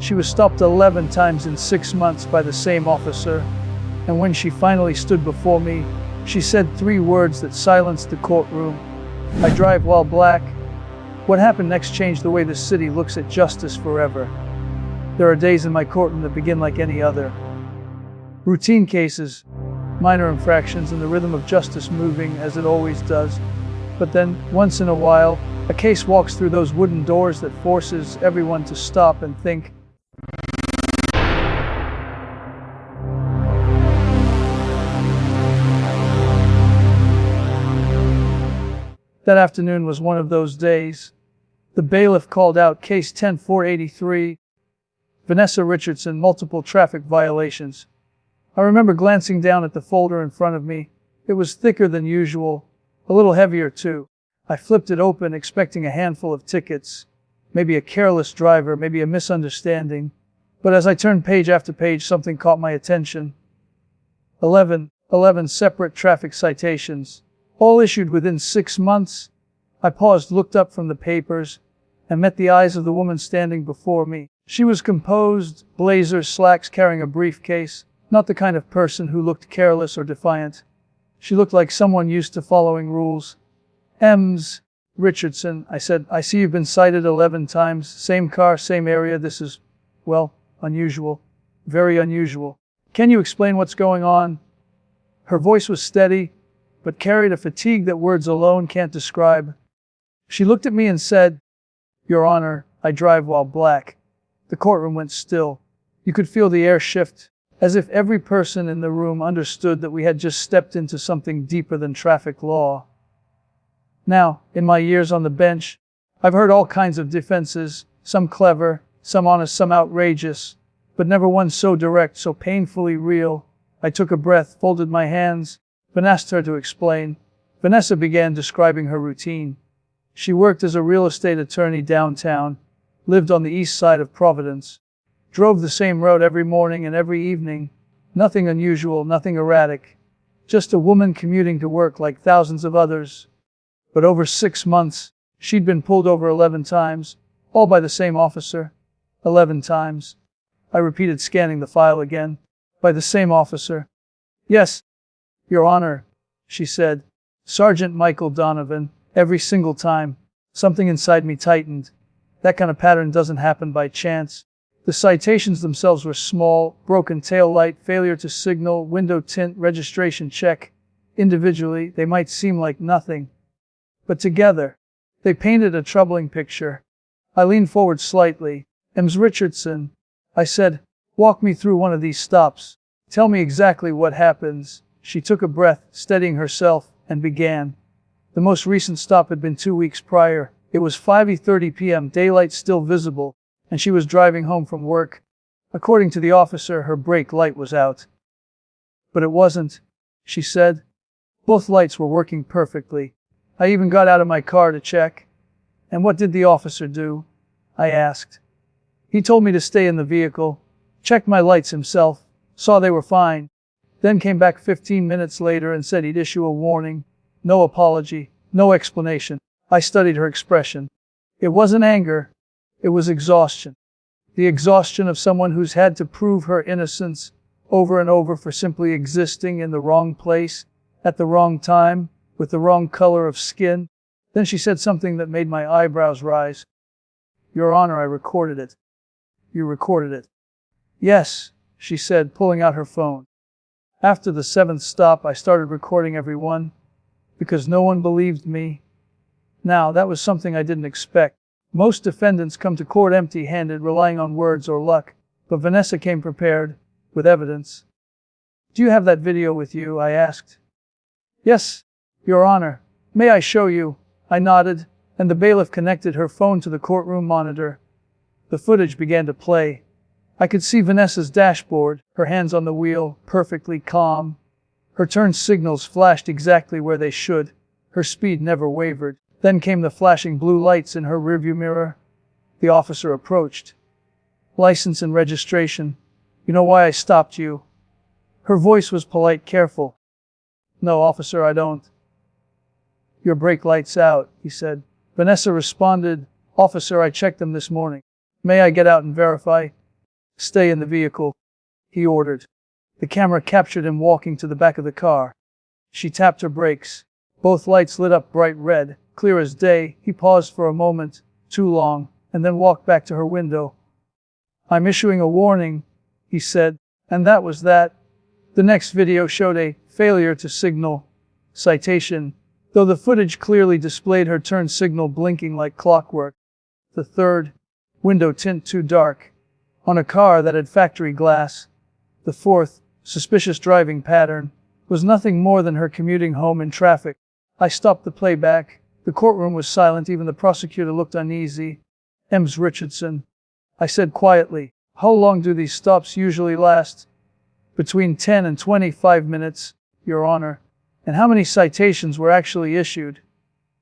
She was stopped 11 times in 6 months by the same officer, and when she finally stood before me, she said 3 words that silenced the courtroom. I drive while black. What happened next changed the way the city looks at justice forever. There are days in my courtroom that begin like any other. Routine cases, minor infractions, and the rhythm of justice moving as it always does. But then, once in a while, a case walks through those wooden doors that forces everyone to stop and think. That afternoon was one of those days. The bailiff called out Case 10483, Vanessa Richardson, multiple traffic violations. I remember glancing down at the folder in front of me. It was thicker than usual, a little heavier too. I flipped it open, expecting a handful of tickets, maybe a careless driver, maybe a misunderstanding. But as I turned page after page, something caught my attention. 11 separate traffic citations, all issued within 6 months. I paused, looked up from the papers, and met the eyes of the woman standing before me. She was composed, blazer, slacks, carrying a briefcase, not the kind of person who looked careless or defiant. She looked like someone used to following rules. Ms. Richardson, I said, I see you've been cited 11 times, same car, same area. This is, well, unusual, very unusual. Can you explain what's going on? Her voice was steady, but carried a fatigue that words alone can't describe. She looked at me and said, Your Honor, I drive while black. The courtroom went still. You could feel the air shift, as if every person in the room understood that we had just stepped into something deeper than traffic law. Now, in my years on the bench, I've heard all kinds of defenses, some clever, some honest, some outrageous, but never one so direct, so painfully real. I took a breath, folded my hands, and asked her to explain. Vanessa began describing her routine. She worked as a real estate attorney downtown, lived on the east side of Providence, drove the same road every morning and every evening. Nothing unusual, nothing erratic. Just a woman commuting to work like thousands of others. But over 6 months, she'd been pulled over 11 times, all by the same officer. 11 times. I repeated, scanning the file again. By the same officer. Yes, Your Honor, she said. Sergeant Michael Donovan, every single time. Something inside me tightened. That kind of pattern doesn't happen by chance. The citations themselves were small: broken tail light, failure to signal, window tint, registration check. Individually, they might seem like nothing. But together, they painted a troubling picture. I leaned forward slightly. Ms. Richardson, I said, walk me through one of these stops. Tell me exactly what happens. She took a breath, steadying herself, and began. The most recent stop had been 2 weeks prior. It was 5:30 p.m., daylight still visible, and she was driving home from work. According to the officer, her brake light was out. But it wasn't, she said. Both lights were working perfectly. I even got out of my car to check. And what did the officer do? I asked. He told me to stay in the vehicle, checked my lights himself, saw they were fine, then came back 15 minutes later and said he'd issue a warning. No apology, no explanation. I studied her expression. It wasn't anger, it was exhaustion. The exhaustion of someone who's had to prove her innocence over and over for simply existing in the wrong place, at the wrong time, with the wrong color of skin. Then she said something that made my eyebrows rise. Your Honor, I recorded it. You recorded it? Yes, she said, pulling out her phone. After the 7th stop, I started recording everyone, because no one believed me. Now, that was something I didn't expect. Most defendants come to court empty-handed, relying on words or luck, but Vanessa came prepared, with evidence. Do you have that video with you? I asked. Yes, Your Honor. May I show you? I nodded, and the bailiff connected her phone to the courtroom monitor. The footage began to play. I could see Vanessa's dashboard, her hands on the wheel, perfectly calm. Her turn signals flashed exactly where they should. Her speed never wavered. Then came the flashing blue lights in her rearview mirror. The officer approached. License and registration. You know why I stopped you? Her voice was polite, careful. No, officer, I don't. Your brake light's out, he said. Vanessa responded, Officer, I checked them this morning. May I get out and verify? Stay in the vehicle, he ordered. The camera captured him walking to the back of the car. She tapped her brakes. Both lights lit up bright red, clear as day. He paused for a moment, too long, and then walked back to her window. I'm issuing a warning, he said, and that was that. The next video showed a failure to signal citation, though the footage clearly displayed her turn signal blinking like clockwork. The third, window tint too dark, on a car that had factory glass. The fourth, suspicious driving pattern, was nothing more than her commuting home in traffic. I stopped the playback. The courtroom was silent, even the prosecutor looked uneasy. Ms. Richardson, I said quietly, how long do these stops usually last? Between 10 and 25 minutes, Your Honor. And how many citations were actually issued?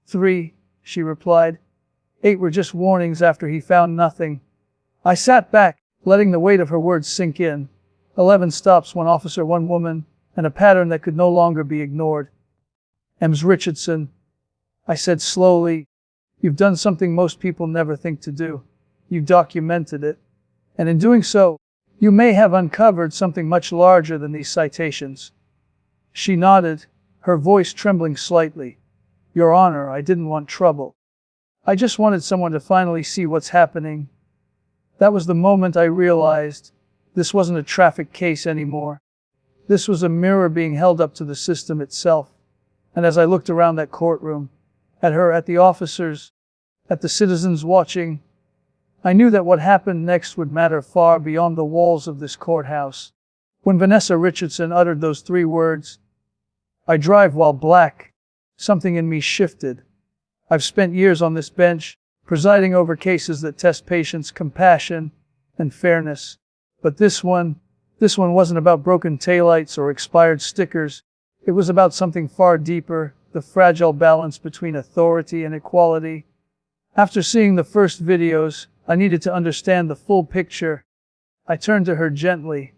3, she replied. 8 were just warnings after he found nothing. I sat back, letting the weight of her words sink in. 11 stops, 1 officer, 1 woman, and a pattern that could no longer be ignored. Ms. Richardson, I said slowly, you've done something most people never think to do. You've documented it. And in doing so, you may have uncovered something much larger than these citations. She nodded, her voice trembling slightly. Your Honor, I didn't want trouble. I just wanted someone to finally see what's happening. That was the moment I realized this wasn't a traffic case anymore. This was a mirror being held up to the system itself. And as I looked around that courtroom, at her, at the officers, at the citizens watching, I knew that what happened next would matter far beyond the walls of this courthouse. When Vanessa Richardson uttered those 3 words, I drive while black, something in me shifted. I've spent years on this bench, presiding over cases that test patience, compassion, and fairness. But this one wasn't about broken taillights or expired stickers. It was about something far deeper, the fragile balance between authority and equality. After seeing the first videos, I needed to understand the full picture. I turned to her gently.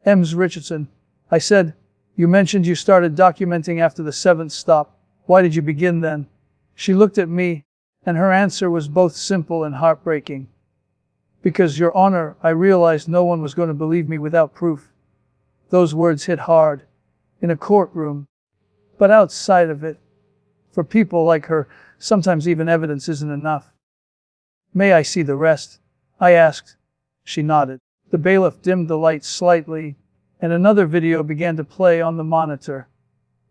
Ms. Richardson, I said, you mentioned you started documenting after the 7th stop. Why did you begin then? She looked at me, and her answer was both simple and heartbreaking. Because, Your Honor, I realized no one was going to believe me without proof. Those words hit hard. In a courtroom. But outside of it, for people like her, sometimes even evidence isn't enough. May I see the rest? I asked. She nodded. The bailiff dimmed the lights slightly, and another video began to play on the monitor.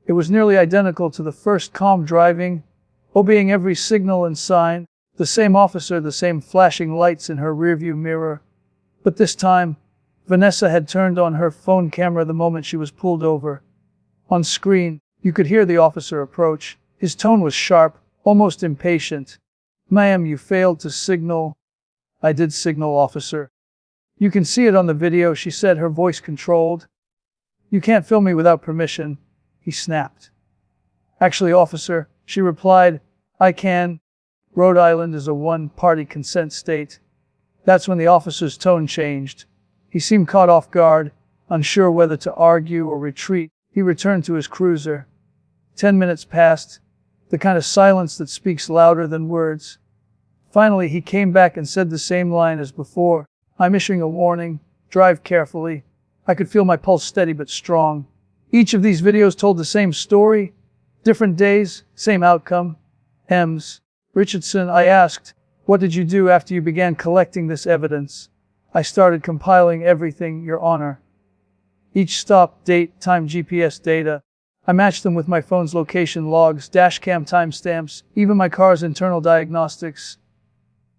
It was nearly identical to the first, calm driving, obeying every signal and sign, the same officer, the same flashing lights in her rearview mirror. But this time, Vanessa had turned on her phone camera the moment she was pulled over. On screen, you could hear the officer approach. His tone was sharp, almost impatient. Ma'am, you failed to signal. I did signal, officer. You can see it on the video, she said, her voice controlled. You can't film me without permission, he snapped. Actually, officer, she replied, I can. Rhode Island is a one-party consent state. That's when the officer's tone changed. He seemed caught off guard, unsure whether to argue or retreat. He returned to his cruiser. 10 minutes passed, the kind of silence that speaks louder than words. Finally, he came back and said the same line as before. I'm issuing a warning. Drive carefully. I could feel my pulse steady but strong. Each of these videos told the same story. Different days, same outcome. Ms. Richardson, I asked, what did you do after you began collecting this evidence? I started compiling everything, Your Honor. Each stop, date, time, GPS data. I matched them with my phone's location logs, dashcam timestamps, even my car's internal diagnostics.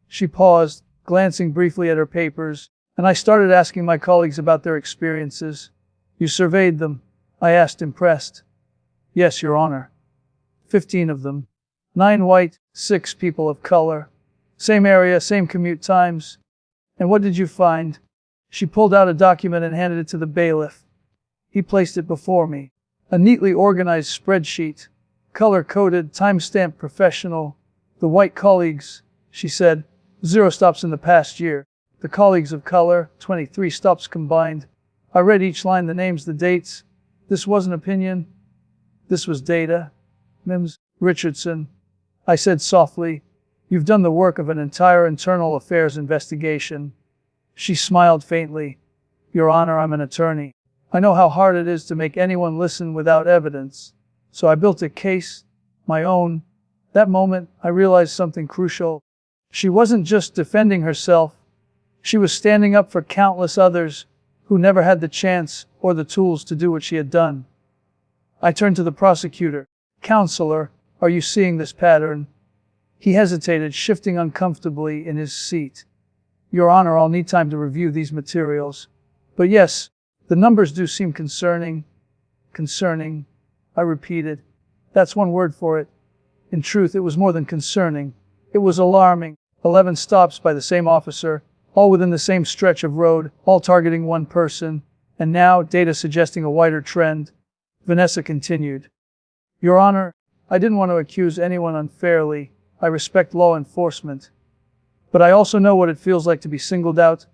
She paused, glancing briefly at her papers, and I started asking my colleagues about their experiences. You surveyed them? I asked, impressed. Yes, Your Honor. 15 of them. 9 white, 6 people of color. Same area, same commute times. And what did you find? She pulled out a document and handed it to the bailiff. He placed it before me. A neatly organized spreadsheet. Color-coded, time-stamped, professional. The white colleagues, she said, 0 stops in the past year. The colleagues of color, 23 stops combined. I read each line, the names, the dates. This wasn't opinion. This was data. Ms. Richardson, I said softly, you've done the work of an entire internal affairs investigation. She smiled faintly. Your Honor, I'm an attorney. I know how hard it is to make anyone listen without evidence. So I built a case, my own. That moment, I realized something crucial. She wasn't just defending herself. She was standing up for countless others who never had the chance or the tools to do what she had done. I turned to the prosecutor. Counselor, are you seeing this pattern? He hesitated, shifting uncomfortably in his seat. Your Honor, I'll need time to review these materials. But yes, the numbers do seem concerning. Concerning, I repeated. That's one word for it. In truth, it was more than concerning. It was alarming. 11 stops by the same officer, all within the same stretch of road, all targeting one person, and now data suggesting a wider trend. Vanessa continued. Your Honor, I didn't want to accuse anyone unfairly. I respect law enforcement. But I also know what it feels like to be singled out,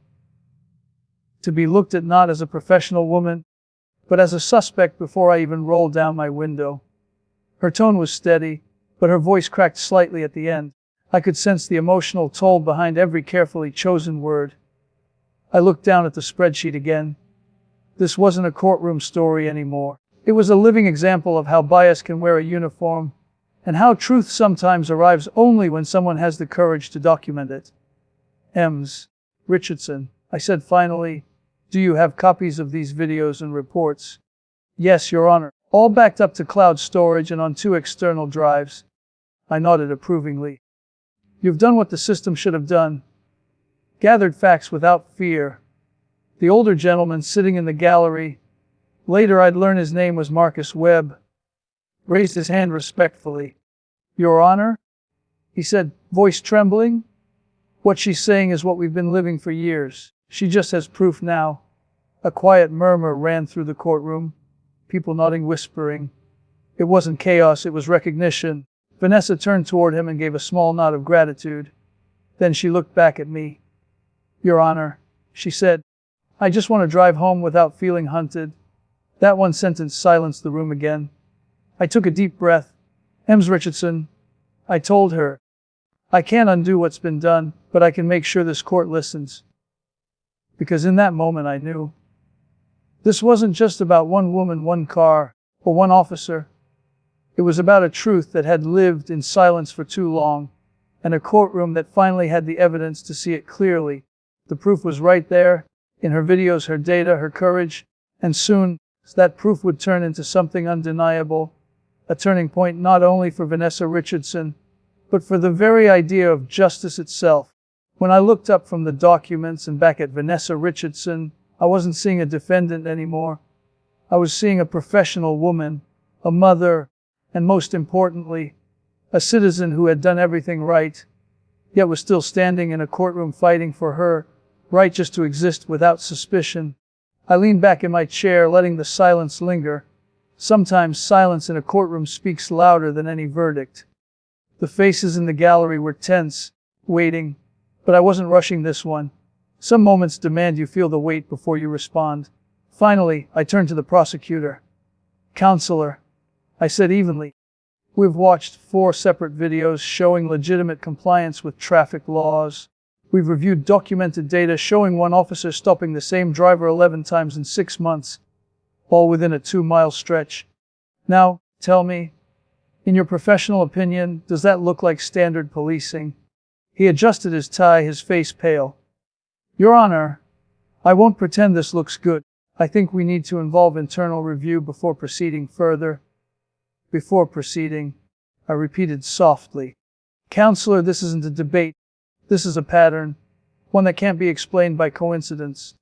to be looked at not as a professional woman, but as a suspect before I even rolled down my window. Her tone was steady, but her voice cracked slightly at the end. I could sense the emotional toll behind every carefully chosen word. I looked down at the spreadsheet again. This wasn't a courtroom story anymore. It was a living example of how bias can wear a uniform, and how truth sometimes arrives only when someone has the courage to document it. Ms. Richardson, I said finally, do you have copies of these videos and reports? Yes, Your Honor, all backed up to cloud storage and on 2 external drives. I nodded approvingly. You've done what the system should have done. Gathered facts without fear. The older gentleman sitting in the gallery, later I'd learn his name was Marcus Webb, raised his hand respectfully. Your Honor, he said, voice trembling. What she's saying is what we've been living for years. She just has proof now. A quiet murmur ran through the courtroom, people nodding, whispering. It wasn't chaos, it was recognition. Vanessa turned toward him and gave a small nod of gratitude. Then she looked back at me. Your Honor, she said, I just want to drive home without feeling hunted. That one sentence silenced the room again. I took a deep breath. Ms. Richardson, I told her, I can't undo what's been done, but I can make sure this court listens. Because in that moment I knew. This wasn't just about one woman, one car, or one officer. It was about a truth that had lived in silence for too long, and a courtroom that finally had the evidence to see it clearly. The proof was right there, in her videos, her data, her courage, and soon, that proof would turn into something undeniable, a turning point not only for Vanessa Richardson, but for the very idea of justice itself. When I looked up from the documents and back at Vanessa Richardson, I wasn't seeing a defendant anymore. I was seeing a professional woman, a mother, and most importantly, a citizen who had done everything right, yet was still standing in a courtroom fighting for her right just to exist without suspicion. I leaned back in my chair, letting the silence linger. Sometimes silence in a courtroom speaks louder than any verdict. The faces in the gallery were tense, waiting, but I wasn't rushing this one. Some moments demand you feel the weight before you respond. Finally, I turned to the prosecutor. Counselor, I said evenly, we've watched 4 separate videos showing legitimate compliance with traffic laws. We've reviewed documented data showing one officer stopping the same driver 11 times in 6 months, all within a 2-mile stretch. Now, tell me, in your professional opinion, does that look like standard policing? He adjusted his tie, his face pale. Your Honor, I won't pretend this looks good. I think we need to involve internal review before proceeding further. Before proceeding, I repeated softly. Counselor, this isn't a debate. This is a pattern, one that can't be explained by coincidence.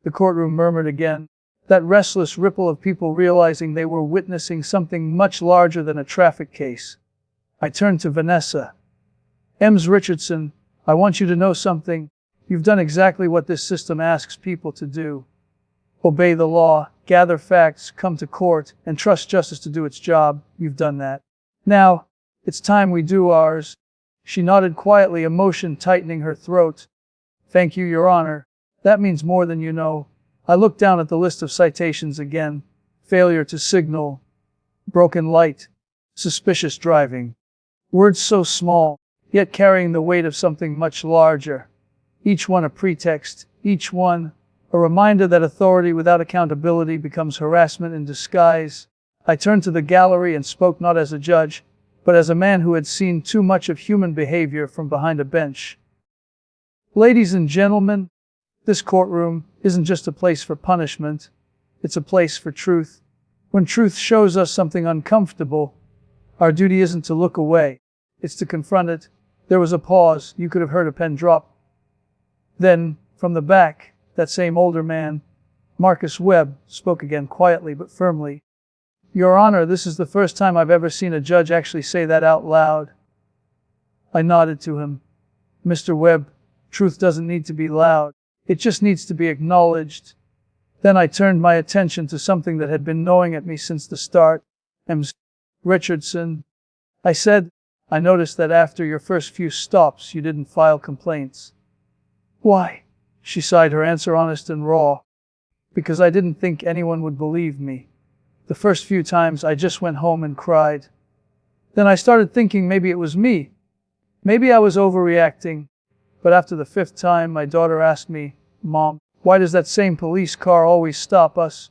The courtroom murmured again, that restless ripple of people realizing they were witnessing something much larger than a traffic case. I turned to Vanessa. Ms. Richardson, I want you to know something. You've done exactly what this system asks people to do. Obey the law, gather facts, come to court, and trust justice to do its job. You've done that. Now, it's time we do ours. She nodded quietly, emotion tightening her throat. Thank you, Your Honor. That means more than you know. I looked down at the list of citations again. Failure to signal. Broken light. Suspicious driving. Words so small, yet carrying the weight of something much larger. Each one a pretext, each one a reminder that authority without accountability becomes harassment in disguise. I turned to the gallery and spoke not as a judge, but as a man who had seen too much of human behavior from behind a bench. Ladies and gentlemen, this courtroom isn't just a place for punishment, it's a place for truth. When truth shows us something uncomfortable, our duty isn't to look away, it's to confront it. There was a pause, you could have heard a pen drop. Then, from the back, that same older man, Marcus Webb, spoke again quietly but firmly. Your Honor, this is the first time I've ever seen a judge actually say that out loud. I nodded to him. Mr. Webb, truth doesn't need to be loud. It just needs to be acknowledged. Then I turned my attention to something that had been gnawing at me since the start. Ms. Richardson, I said, I noticed that after your first few stops you didn't file complaints. Why? She sighed, her answer honest and raw. Because I didn't think anyone would believe me. The first few times I just went home and cried. Then I started thinking maybe it was me. Maybe I was overreacting. But after the fifth time my daughter asked me, Mom, why does that same police car always stop us?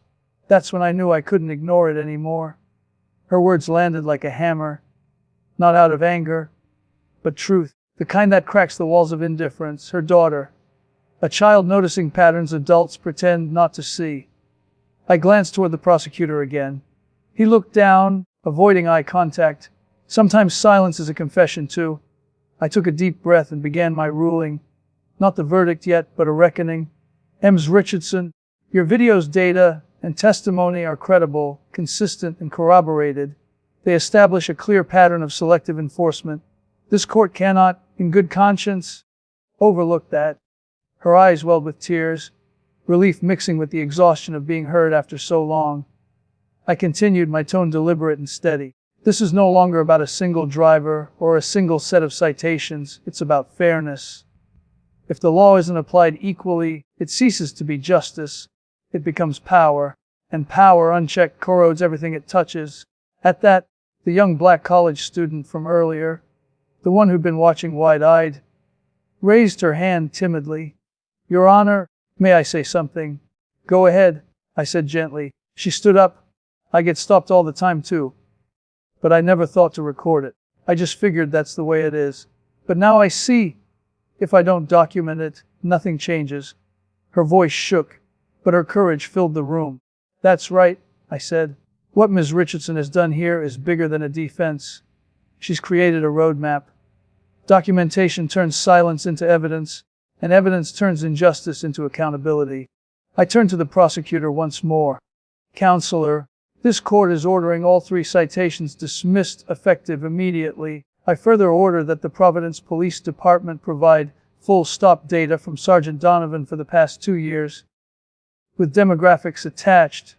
That's when I knew I couldn't ignore it anymore. Her words landed like a hammer. Not out of anger, but truth. The kind that cracks the walls of indifference. Her daughter. A child noticing patterns adults pretend not to see. I glanced toward the prosecutor again. He looked down, avoiding eye contact. Sometimes silence is a confession too. I took a deep breath and began my ruling. Not the verdict yet, but a reckoning. Ms. Richardson, your video's data and testimony are credible, consistent, and corroborated. They establish a clear pattern of selective enforcement. This court cannot, in good conscience, overlook that. Her eyes welled with tears, relief mixing with the exhaustion of being heard after so long. I continued, my tone deliberate and steady. This is no longer about a single driver or a single set of citations. It's about fairness. If the law isn't applied equally, it ceases to be justice. It becomes power, and power unchecked corrodes everything it touches. At that, the young black college student from earlier, the one who'd been watching wide-eyed, raised her hand timidly. Your Honor, may I say something? Go ahead, I said gently. She stood up. I get stopped all the time too. But I never thought to record it. I just figured that's the way it is. But now I see. If I don't document it, nothing changes. Her voice shook, but her courage filled the room. That's right, I said. What Ms. Richardson has done here is bigger than a defense. She's created a roadmap. Documentation turns silence into evidence, and evidence turns injustice into accountability. I turned to the prosecutor once more. Counselor, this court is ordering all 3 citations dismissed effective immediately. I further order that the Providence Police Department provide full stop data from Sergeant Donovan for the past 2 years, with demographics attached.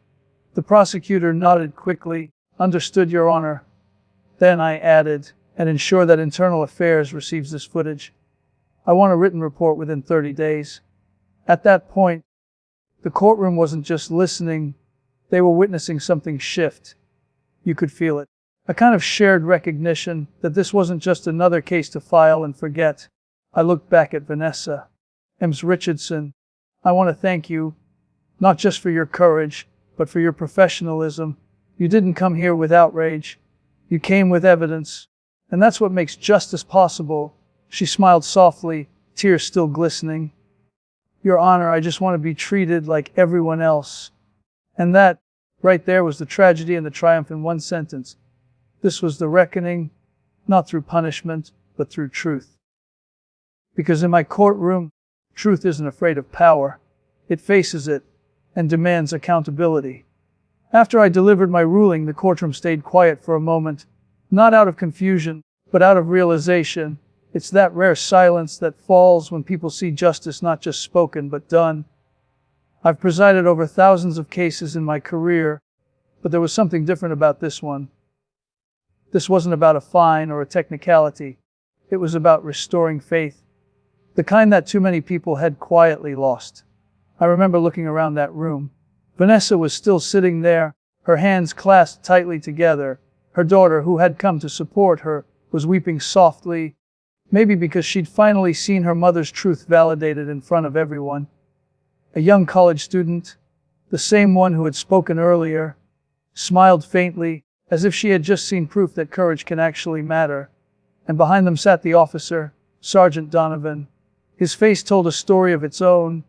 The prosecutor nodded quickly. Understood, Your Honor. Then I added, and ensure that Internal Affairs receives this footage. I want a written report within 30 days. At that point, the courtroom wasn't just listening, they were witnessing something shift. You could feel it. A kind of shared recognition that this wasn't just another case to file and forget. I looked back at Vanessa. Ms. Richardson, I want to thank you, not just for your courage, but for your professionalism. You didn't come here with outrage. You came with evidence. And that's what makes justice possible. She smiled softly, tears still glistening. Your Honor, I just want to be treated like everyone else. And that, right there, was the tragedy and the triumph in one sentence. This was the reckoning, not through punishment, but through truth. Because in my courtroom, truth isn't afraid of power. It faces it and demands accountability. After I delivered my ruling, the courtroom stayed quiet for a moment, not out of confusion, but out of realization. It's that rare silence that falls when people see justice not just spoken, but done. I've presided over thousands of cases in my career, but there was something different about this one. This wasn't about a fine or a technicality. It was about restoring faith, the kind that too many people had quietly lost. I remember looking around that room. Vanessa was still sitting there, her hands clasped tightly together. Her daughter, who had come to support her, was weeping softly, maybe because she'd finally seen her mother's truth validated in front of everyone. A young college student, the same one who had spoken earlier, smiled faintly, as if she had just seen proof that courage can actually matter. And behind them sat the officer, Sergeant Donovan. His face told a story of its own,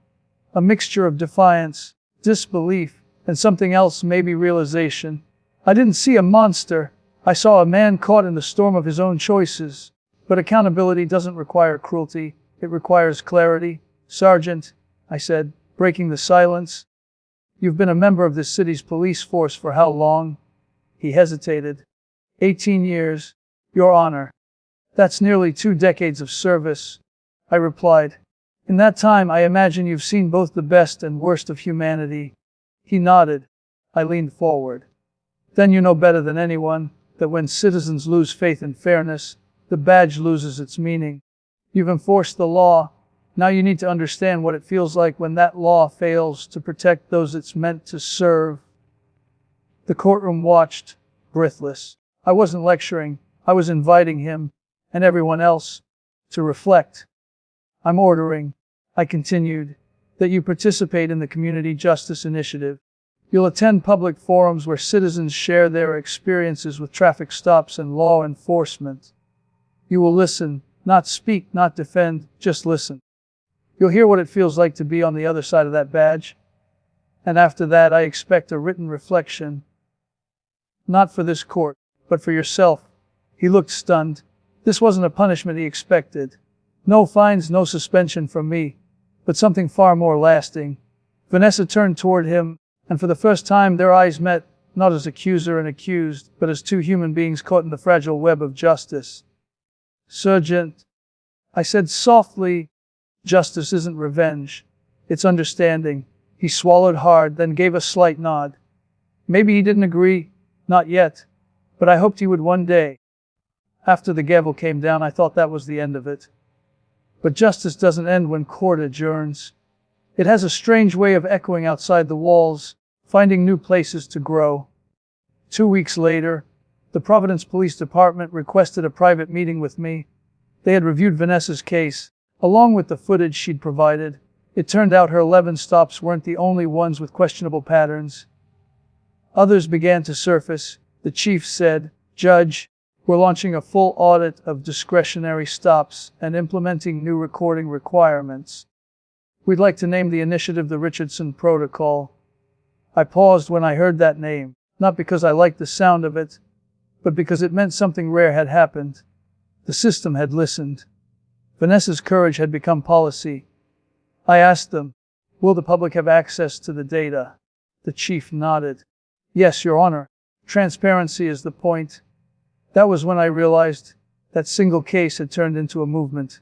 a mixture of defiance, disbelief, and something else, maybe realization. I didn't see a monster. I saw a man caught in the storm of his own choices. But accountability doesn't require cruelty. It requires clarity. Sergeant, I said, breaking the silence. You've been a member of this city's police force for how long? He hesitated. 18 years, Your Honor. That's nearly 2 decades of service, I replied. In that time, I imagine you've seen both the best and worst of humanity. He nodded. I leaned forward. Then you know better than anyone that when citizens lose faith in fairness, the badge loses its meaning. You've enforced the law. Now you need to understand what it feels like when that law fails to protect those it's meant to serve. The courtroom watched, breathless. I wasn't lecturing. I was inviting him, and everyone else, to reflect. I'm ordering, I continued, that you participate in the Community Justice Initiative. You'll attend public forums where citizens share their experiences with traffic stops and law enforcement. You will listen, not speak, not defend, just listen. You'll hear what it feels like to be on the other side of that badge. And after that, I expect a written reflection. Not for this court, but for yourself. He looked stunned. This wasn't a punishment he expected. No fines, no suspension from me, but something far more lasting. Vanessa turned toward him, and for the first time their eyes met, not as accuser and accused, but as 2 human beings caught in the fragile web of justice. Sergeant, I said softly, justice isn't revenge. It's understanding. He swallowed hard, then gave a slight nod. Maybe he didn't agree, not yet, but I hoped he would one day. After the gavel came down, I thought that was the end of it. But justice doesn't end when court adjourns. It has a strange way of echoing outside the walls, finding new places to grow. 2 weeks later, the Providence Police Department requested a private meeting with me. They had reviewed Vanessa's case, along with the footage she'd provided. It turned out her 11 stops weren't the only ones with questionable patterns. Others began to surface. The chief said, "Judge, we're launching a full audit of discretionary stops and implementing new recording requirements. We'd like to name the initiative the Richardson Protocol." I paused when I heard that name, not because I liked the sound of it, but because it meant something rare had happened. The system had listened. Vanessa's courage had become policy. I asked them, "Will the public have access to the data?" The chief nodded. "Yes, Your Honor. Transparency is the point." That was when I realized that single case had turned into a movement.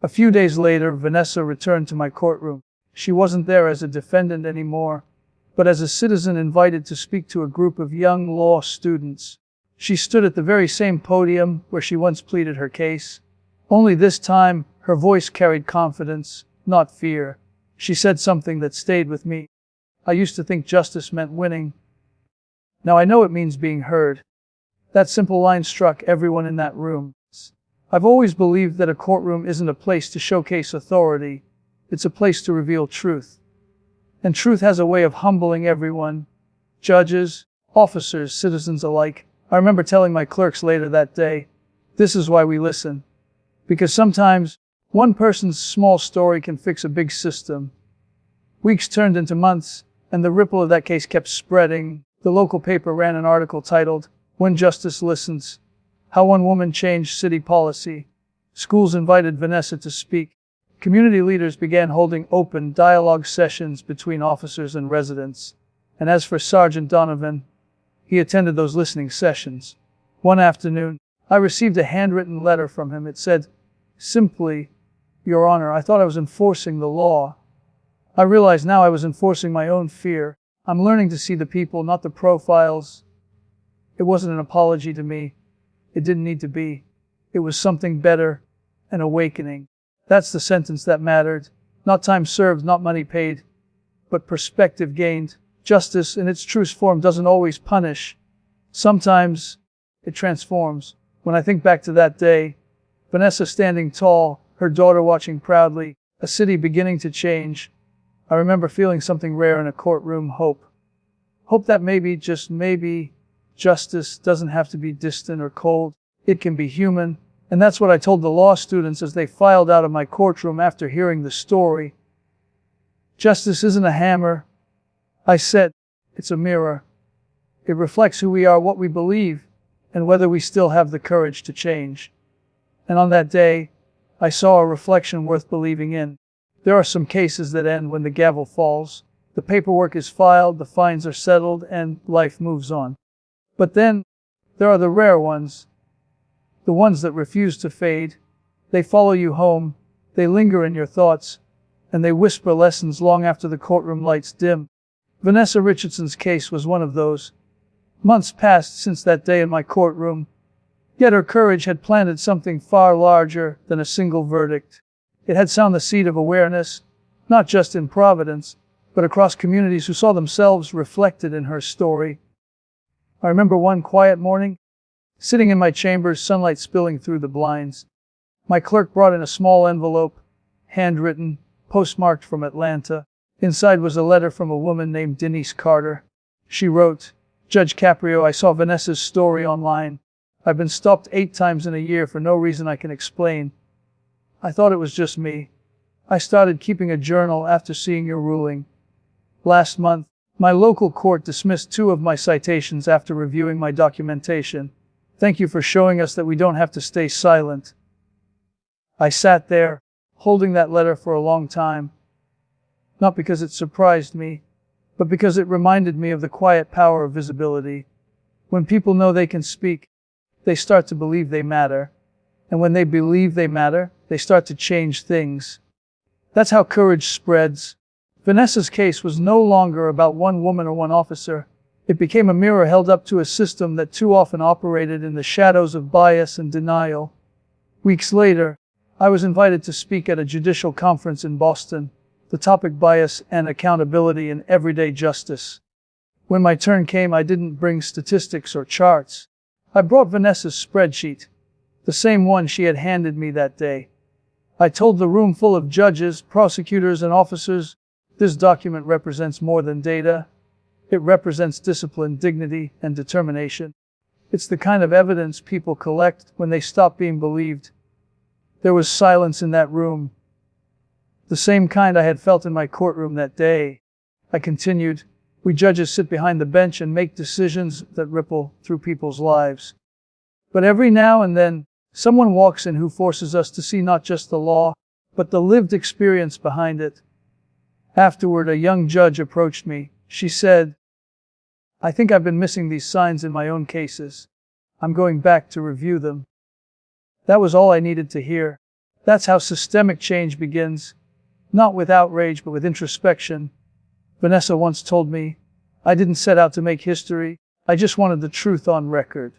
A few days later, Vanessa returned to my courtroom. She wasn't there as a defendant anymore, but as a citizen invited to speak to a group of young law students. She stood at the very same podium where she once pleaded her case. Only this time, her voice carried confidence, not fear. She said something that stayed with me. "I used to think justice meant winning. Now I know it means being heard." That simple line struck everyone in that room. I've always believed that a courtroom isn't a place to showcase authority. It's a place to reveal truth. And truth has a way of humbling everyone. Judges, officers, citizens alike. I remember telling my clerks later that day, "This is why we listen. Because sometimes, one person's small story can fix a big system." Weeks turned into months, and the ripple of that case kept spreading. The local paper ran an article titled, "When Justice Listens: How One Woman Changed City Policy." Schools invited Vanessa to speak. Community leaders began holding open dialogue sessions between officers and residents. And as for Sergeant Donovan, he attended those listening sessions. One afternoon, I received a handwritten letter from him. It said, simply, "Your Honor, I thought I was enforcing the law. I realize now I was enforcing my own fear. I'm learning to see the people, not the profiles." It wasn't an apology to me. It didn't need to be. It was something better, an awakening. That's the sentence that mattered. Not time served, not money paid, but perspective gained. Justice in its truest form doesn't always punish. Sometimes it transforms. When I think back to that day, Vanessa standing tall, her daughter watching proudly, a city beginning to change, I remember feeling something rare in a courtroom: hope. Hope that maybe, just maybe, justice doesn't have to be distant or cold. It can be human. And that's what I told the law students as they filed out of my courtroom after hearing the story. Justice isn't a hammer, I said. It's a mirror. It reflects who we are, what we believe, and whether we still have the courage to change. And on that day, I saw a reflection worth believing in. There are some cases that end when the gavel falls. The paperwork is filed, the fines are settled, and life moves on. But then, there are the rare ones. The ones that refuse to fade. They follow you home, they linger in your thoughts, and they whisper lessons long after the courtroom lights dim. Vanessa Richardson's case was one of those. Months passed since that day in my courtroom, yet her courage had planted something far larger than a single verdict. It had sown the seed of awareness, not just in Providence, but across communities who saw themselves reflected in her story. I remember one quiet morning, sitting in my chambers, sunlight spilling through the blinds. My clerk brought in a small envelope, handwritten, postmarked from Atlanta. Inside was a letter from a woman named Denise Carter. She wrote, "Judge Caprio, I saw Vanessa's story online. I've been stopped 8 times in a year for no reason I can explain. I thought it was just me. I started keeping a journal after seeing your ruling. Last month, my local court dismissed 2 of my citations after reviewing my documentation. Thank you for showing us that we don't have to stay silent." I sat there, holding that letter for a long time. Not because it surprised me, but because it reminded me of the quiet power of visibility. When people know they can speak, they start to believe they matter. And when they believe they matter, they start to change things. That's how courage spreads. Vanessa's case was no longer about one woman or one officer. It became a mirror held up to a system that too often operated in the shadows of bias and denial. Weeks later, I was invited to speak at a judicial conference in Boston. The topic: bias and accountability in everyday justice. When my turn came, I didn't bring statistics or charts. I brought Vanessa's spreadsheet, the same one she had handed me that day. I told the room full of judges, prosecutors, and officers, this document represents more than data. It represents discipline, dignity, and determination. It's the kind of evidence people collect when they stop being believed. There was silence in that room, the same kind I had felt in my courtroom that day. I continued, "We judges sit behind the bench and make decisions that ripple through people's lives. But every now and then, someone walks in who forces us to see not just the law, but the lived experience behind it." Afterward, a young judge approached me. She said, "I think I've been missing these signs in my own cases. I'm going back to review them." That was all I needed to hear. That's how systemic change begins. Not with outrage, but with introspection. Vanessa once told me, "I didn't set out to make history. I just wanted the truth on record."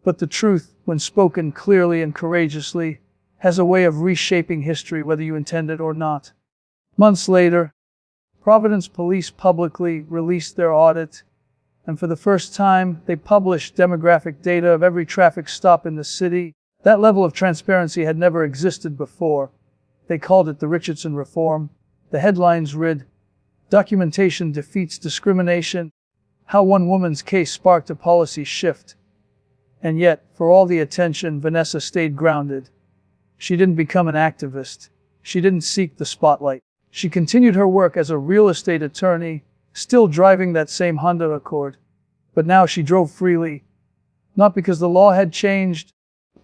But the truth, when spoken clearly and courageously, has a way of reshaping history whether you intend it or not. Months later, Providence police publicly released their audit, and for the first time, they published demographic data of every traffic stop in the city. That level of transparency had never existed before. They called it the Richardson Reform. The headlines read, "Documentation defeats discrimination. How one woman's case sparked a policy shift." And yet, for all the attention, Vanessa stayed grounded. She didn't become an activist. She didn't seek the spotlight. She continued her work as a real estate attorney, still driving that same Honda Accord. But now she drove freely, not because the law had changed,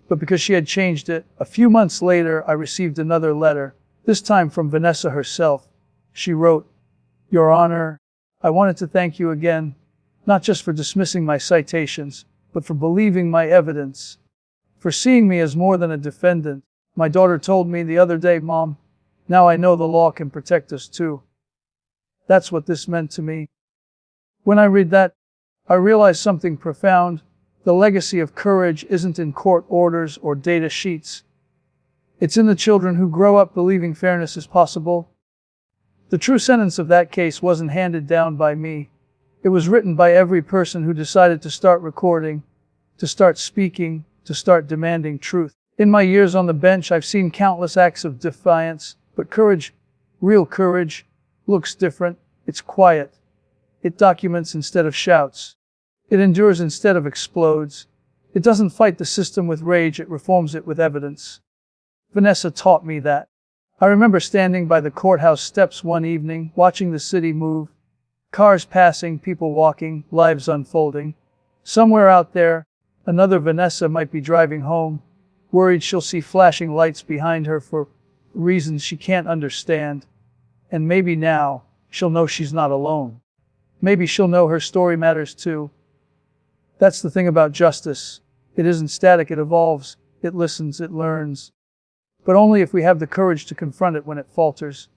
but because she had changed it. A few months later, I received another letter, this time from Vanessa herself. She wrote, "Your Honor, I wanted to thank you again, not just for dismissing my citations, but for believing my evidence, for seeing me as more than a defendant. My daughter told me the other day, 'Mom, now I know the law can protect us too.'" That's what this meant to me. When I read that, I realized something profound. The legacy of courage isn't in court orders or data sheets. It's in the children who grow up believing fairness is possible. The true sentence of that case wasn't handed down by me. It was written by every person who decided to start recording, to start speaking, to start demanding truth. In my years on the bench, I've seen countless acts of defiance, but courage, real courage, looks different. It's quiet. It documents instead of shouts. It endures instead of explodes. It doesn't fight the system with rage, it reforms it with evidence. Vanessa taught me that. I remember standing by the courthouse steps one evening, watching the city move. Cars passing, people walking, lives unfolding. Somewhere out there, another Vanessa might be driving home, worried she'll see flashing lights behind her for reasons she can't understand. And maybe now, she'll know she's not alone. Maybe she'll know her story matters too. That's the thing about justice. It isn't static, it evolves, it listens, it learns. But only if we have the courage to confront it when it falters.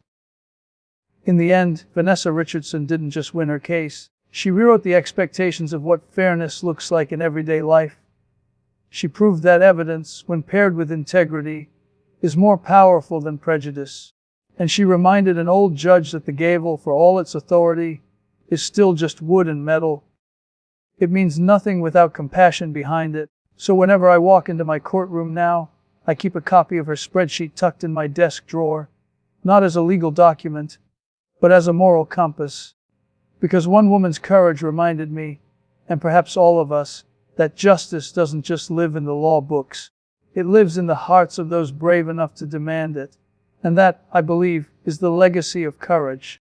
In the end, Vanessa Richardson didn't just win her case. She rewrote the expectations of what fairness looks like in everyday life. She proved that evidence, when paired with integrity, is more powerful than prejudice. And she reminded an old judge that the gavel, for all its authority, is still just wood and metal. It means nothing without compassion behind it. So whenever I walk into my courtroom now, I keep a copy of her spreadsheet tucked in my desk drawer, not as a legal document, but as a moral compass. Because one woman's courage reminded me, and perhaps all of us, that justice doesn't just live in the law books. It lives in the hearts of those brave enough to demand it. And that, I believe, is the legacy of courage.